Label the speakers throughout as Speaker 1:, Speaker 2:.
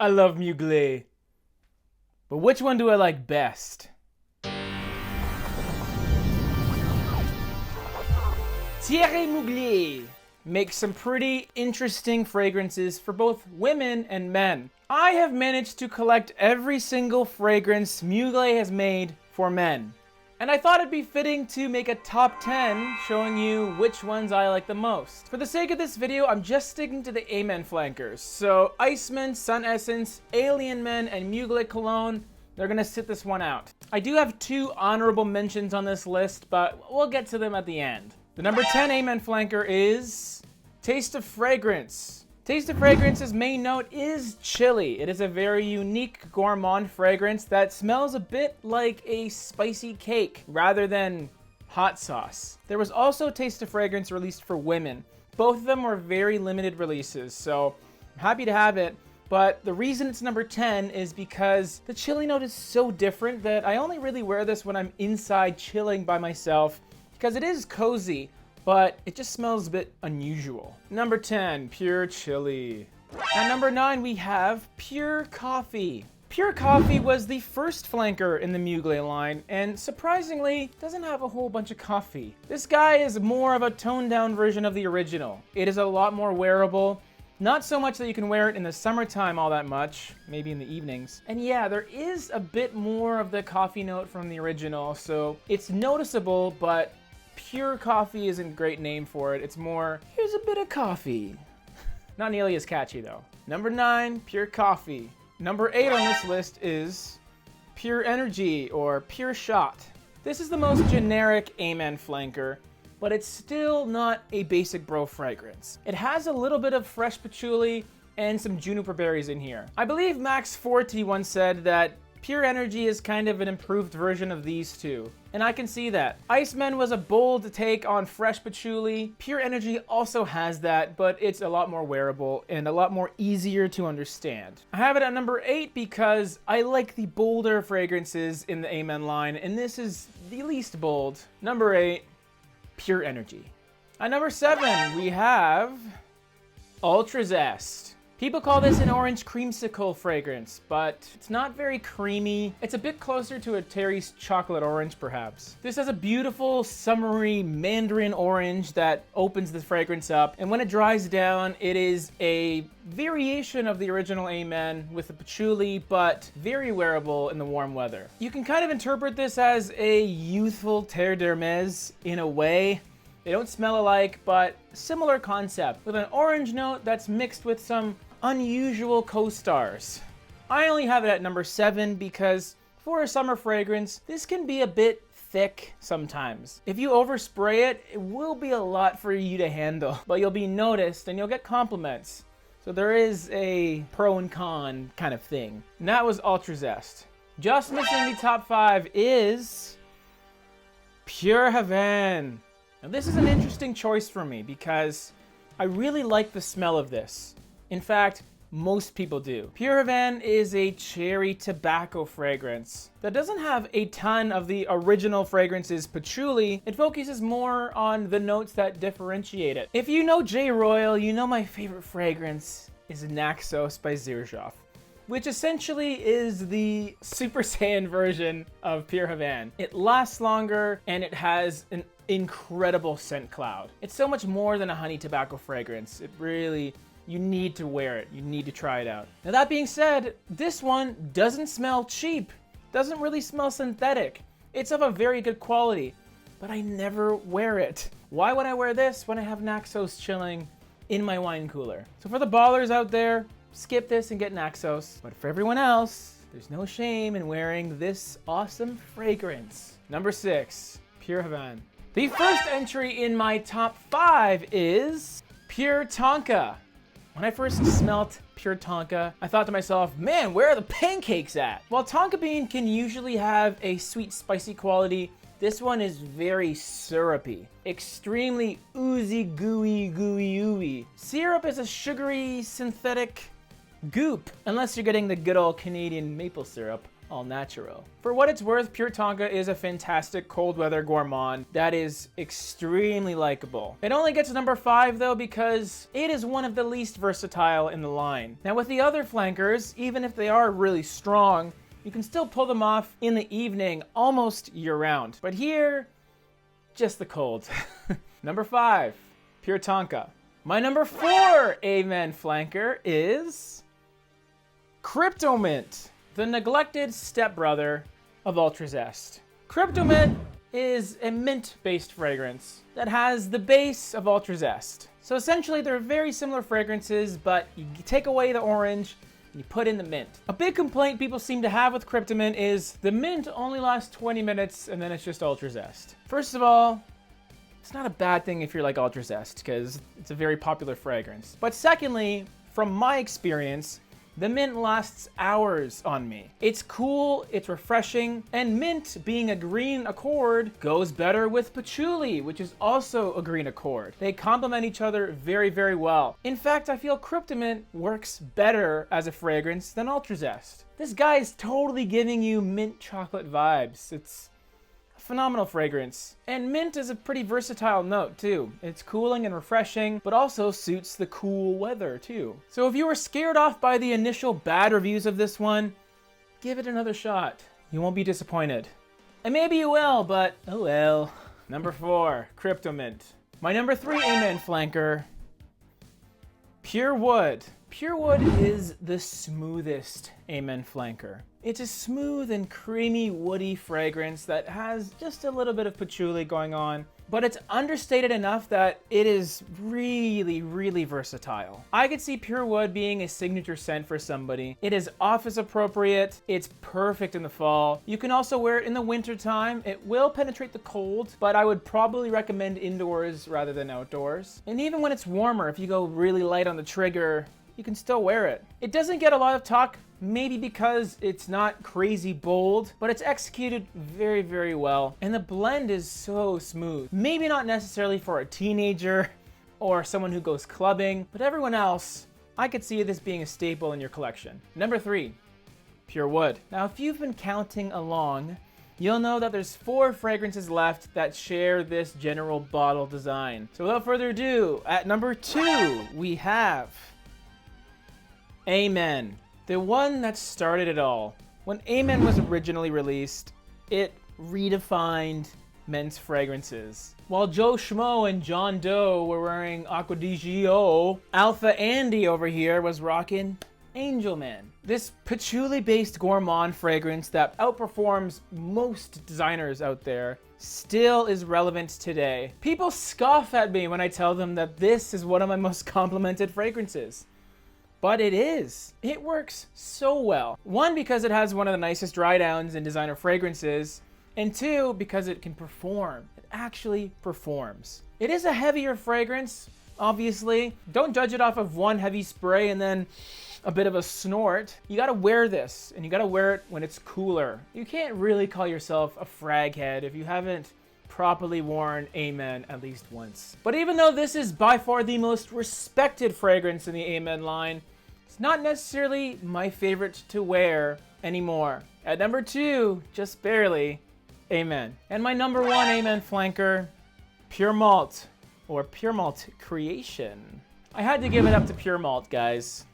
Speaker 1: I love Mugler. But which one do I like best? Thierry Mugler makes some pretty interesting fragrances for both women and men. I have managed to collect every single fragrance Mugler has made for men. And I thought it'd be fitting to make a top 10 showing you which ones I like the most. For the sake of this video, I'm just sticking to the Amen flankers. So Iceman, Sun Essence, Alien Men, and Mugler Cologne, they're gonna sit this one out. I do have 2 honorable mentions on this list, but we'll get to them at the end. The number 10 Amen flanker is Taste of Fragrance. Taste of Fragrance's main note is chili. It is a very unique gourmand fragrance that smells a bit like a spicy cake rather than hot sauce. There was also Taste of Fragrance released for women. Both of them were very limited releases, so I'm happy to have it. But the reason it's number 10 is because the chili note is so different that I only really wear this when I'm inside chilling by myself because it is cozy, but it just smells a bit unusual. Number 10, Pure Chili. At number 9, we have Pure Coffee. Pure Coffee was the first flanker in the Mugler line, and surprisingly, doesn't have a whole bunch of coffee. This guy is more of a toned-down version of the original. It is a lot more wearable. Not so much that you can wear it in the summertime all that much, maybe in the evenings. And yeah, there is a bit more of the coffee note from the original, so it's noticeable, but Pure Coffee isn't a great name for it. It's more, here's a bit of coffee. Not nearly as catchy though. Number 9, Pure Coffee. Number 8 on this list is Pure Energy or Pure Shot. This is the most generic Amen flanker, but it's still not a basic bro fragrance. It has a little bit of fresh patchouli and some juniper berries in here. I believe Max Forti once said that Pure Energy is kind of an improved version of these two, and I can see that. Iceman was a bold take on fresh patchouli. Pure Energy also has that, but it's a lot more wearable and a lot more easier to understand. I have it at number 8 because I like the bolder fragrances in the Amen line, and this is the least bold. Number 8, Pure Energy. At number 7, we have Ultra Zest. People call this an orange creamsicle fragrance, but it's not very creamy. It's a bit closer to a Terry's chocolate orange, perhaps. This has a beautiful, summery mandarin orange that opens the fragrance up, and when it dries down, it is a variation of the original Amen with the patchouli, but very wearable in the warm weather. You can kind of interpret this as a youthful Terre d'Hermès in a way. They don't smell alike, but similar concept, with an orange note that's mixed with some unusual co-stars. I only have it at number 7 because for a summer fragrance, this can be a bit thick sometimes. If you overspray it, it will be a lot for you to handle, but you'll be noticed and you'll get compliments. So there is a pro and con kind of thing. And that was Ultra Zest. Just missing the top 5 is Pure Havane. Now this is an interesting choice for me because I really like the smell of this. In fact, most people do. Pure Havane is a cherry tobacco fragrance that doesn't have a ton of the original fragrance's patchouli. It focuses more on the notes that differentiate it. If you know J. Royal, you know my favorite fragrance is Naxos by Xerjoff, which essentially is the Super Saiyan version of Pure Havane. It lasts longer and it has an incredible scent cloud. It's so much more than a honey tobacco fragrance. It really, you need to wear it. You need to try it out. Now that being said, this one doesn't smell cheap. Doesn't really smell synthetic. It's of a very good quality, but I never wear it. Why would I wear this when I have Naxos chilling in my wine cooler? So for the ballers out there, skip this and get Naxos. But for everyone else, there's no shame in wearing this awesome fragrance. Number 6, Pure Havane. The first entry in my top 5 is Pure Tonka. When I first smelt Pure Tonka, I thought to myself, man, where are the pancakes at? While Tonka bean can usually have a sweet, spicy quality, this one is very syrupy. Extremely oozy, gooey, ooey. Syrup is a sugary, synthetic goop, unless you're getting the good old Canadian maple syrup all natural. For what it's worth, Pure Tonka is a fantastic cold weather gourmand that is extremely likable. It only gets number 5 though because it is one of the least versatile in the line. Now with the other flankers, even if they are really strong, you can still pull them off in the evening almost year round. But here, just the cold. Number 5, Pure Tonka. My number 4 Amen flanker is Cryptomint, the neglected stepbrother of Ultra Zest. Cryptomint is a mint-based fragrance that has the base of Ultra Zest. So essentially they're very similar fragrances, but you take away the orange and you put in the mint. A big complaint people seem to have with Cryptomint is the mint only lasts 20 minutes and then it's just Ultra Zest. First of all, it's not a bad thing if you're like Ultra Zest because it's a very popular fragrance. But secondly, from my experience, the mint lasts hours on me. It's cool, it's refreshing, and mint, being a green accord, goes better with patchouli, which is also a green accord. They complement each other very, very well. In fact, I feel Cryptomint works better as a fragrance than Ultra Zest. This guy is totally giving you mint chocolate vibes. It's phenomenal fragrance. And mint is a pretty versatile note too. It's cooling and refreshing, but also suits the cool weather too. So if you were scared off by the initial bad reviews of this one, give it another shot. You won't be disappointed. And maybe you will, but oh well. Number 4, Cryptomint. My number 3 Amen flanker, Pure Wood. Pure Wood is the smoothest Amen flanker. It's a smooth and creamy woody fragrance that has just a little bit of patchouli going on, but it's understated enough that it is really, really versatile. I could see Pure Wood being a signature scent for somebody. It is office appropriate, it's perfect in the fall. You can also wear it in the winter time. It will penetrate the cold, but I would probably recommend indoors rather than outdoors. And even when it's warmer, if you go really light on the trigger, you can still wear it. It doesn't get a lot of talk, maybe because it's not crazy bold, but it's executed very, very well. And the blend is so smooth. Maybe not necessarily for a teenager or someone who goes clubbing, but everyone else, I could see this being a staple in your collection. Number 3, Pure Wood. Now, if you've been counting along, you'll know that there's 4 fragrances left that share this general bottle design. So without further ado, at number 2, we have Amen, the one that started it all. When Amen was originally released, it redefined men's fragrances. While Joe Schmo and John Doe were wearing Acqua di Gio, Alpha Andy over here was rocking Angel Man. This patchouli-based gourmand fragrance that outperforms most designers out there still is relevant today. People scoff at me when I tell them that this is one of my most complimented fragrances. But it is. It works so well. 1, because it has one of the nicest dry downs in designer fragrances, and 2, because it can perform. It actually performs. It is a heavier fragrance, obviously. Don't judge it off of one heavy spray and then a bit of a snort. You gotta wear this, and you gotta wear it when it's cooler. You can't really call yourself a frag head if you haven't properly worn Amen at least once. But even though this is by far the most respected fragrance in the Amen line, it's not necessarily my favorite to wear anymore. At number 2, just barely, Amen. And my number 1 Amen flanker, Pure Malt, or Pure Malt Creation. I had to give it up to Pure Malt, guys.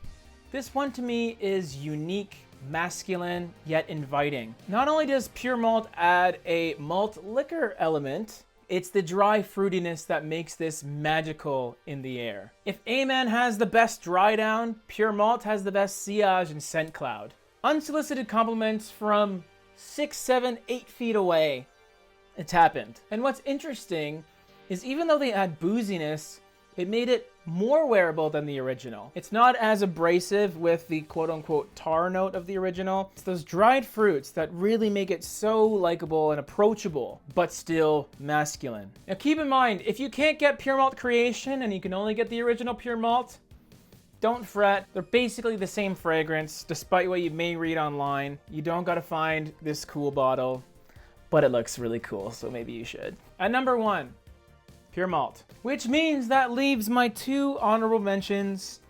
Speaker 1: This one to me is unique, masculine, yet inviting. Not only does Pure Malt add a malt liquor element, it's the dry fruitiness that makes this magical in the air. If Amen has the best dry down, Pure Malt has the best sillage and scent cloud. Unsolicited compliments from 6, 7, 8 feet away. It's happened. And what's interesting is even though they add booziness, it made it more wearable than the original. It's not as abrasive with the quote-unquote tar note of the original. It's those dried fruits that really make it so likable and approachable, but still masculine. Now keep in mind, if you can't get Pure Malt Creation and you can only get the original Pure Malt, don't fret. They're basically the same fragrance, despite what you may read online. You don't gotta find this cool bottle, but it looks really cool, so maybe you should. At number 1, Pure Malt, which means that leaves my 2 honorable mentions,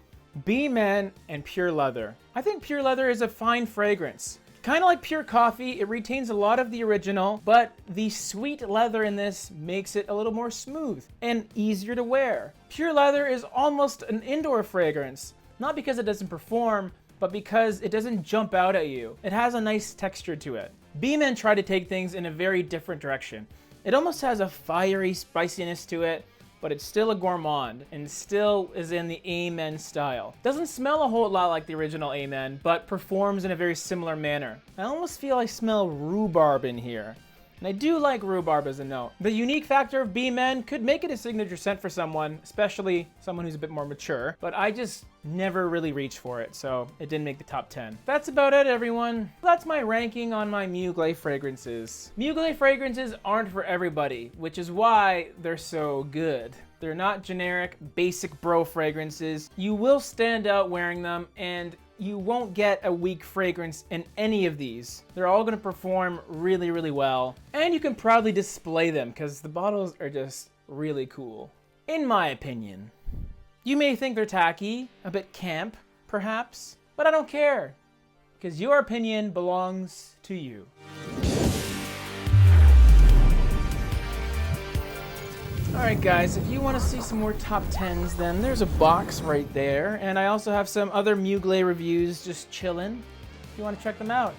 Speaker 1: B-Men and Pure Leather. I think Pure Leather is a fine fragrance. Kind of like pure coffee, it retains a lot of the original, but the sweet leather in this makes it a little more smooth and easier to wear. Pure leather is almost an indoor fragrance, not because it doesn't perform, but because it doesn't jump out at you. It has a nice texture to it. B-Men tried to take things in a very different direction. It almost has a fiery spiciness to it, but it's still a gourmand and still is in the Amen style. Doesn't smell a whole lot like the original Amen, but performs in a very similar manner. I almost feel I smell rhubarb in here. And I do like rhubarb as a note. The unique factor of B-Men could make it a signature scent for someone, especially someone who's a bit more mature, but I just never really reached for it, so it didn't make the top 10. That's about it, everyone. That's my ranking on my Mugler fragrances. Mugler fragrances aren't for everybody, which is why they're so good. They're not generic, basic bro fragrances. You will stand out wearing them, and you won't get a weak fragrance in any of these. They're all gonna perform really, really well. And you can proudly display them because the bottles are just really cool. In my opinion. You may think they're tacky, a bit camp, perhaps, but I don't care because your opinion belongs to you. Alright guys, if you want to see some more top 10s, then there's a box right there. And I also have some other Mugler reviews just chilling if you want to check them out.